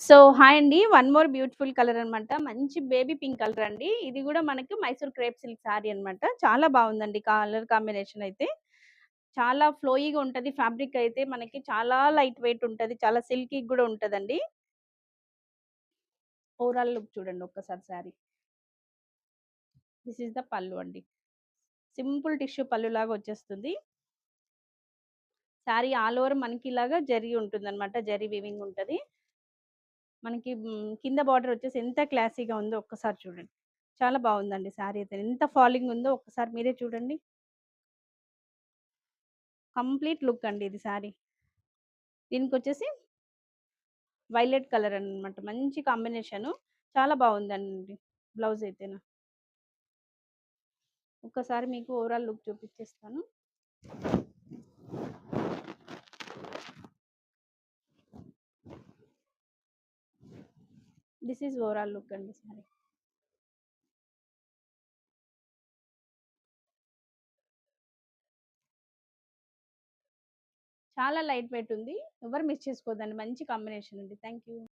So, hi అండి. One more beautiful colour అనమాట. మంచి బేబీ పింక్ కలర్ అండి. ఇది గూడా మనకి మైసూర్ క్రేప్ సిల్క్ సారీ అనమాట. చాలా బావుందండి కలర్ కాంబినేషన్ అయితే. చాలా ఫ్లోయీగా ఉంటది. ఫ్యాబ్రిక్ అయితే మనకి చాలా లైట్ వెయిట్ ఉంటది. చాలా సిల్కీగా గూడా ఉంటదండి. ఓవరాల్ లుక్ చూడండి ఒక్కసారి సారీ. దిస్ ఈస్ ద పల్లు అండి. సింపుల్ టిష్యూ పల్లులాగా వచ్చేస్తుంది. సారీ ఆల్ ఓవర్ మనకి ఇలాగా జరీ ఉంటుందనమాట. జరీ వీవింగ్ ఉంటది. మనకి కింద బార్డర్ వచ్చేసి ఎంత క్లాసీగా ఉందో ఒక్కసారి చూడండి. చాలా బావుందండి సారీ అయితే. ఎంత ఫాలింగ్ ఉందో ఒక్కసారి మీరే చూడండి. కంప్లీట్ లుక్ అండి ఇది సారీ. దీనికొచ్చేసి వైలెట్ కలర్ అనమాట. మంచి కాంబినేషను. చాలా బావుందండి బ్లౌజ్ అయితేను. ఒక్కసారి మీకు ఓవరాల్ లుక్ చూపిచ్చేస్తాను. దిస్ ఈజ్ ఓవరాల్ లుక్ అండి సారీ. చాలా లైట్ వెయిట్ ఉంది. ఎవరు మిస్ చేసుకోవద్దండి. మంచి కాంబినేషన్ అండి. Thank you.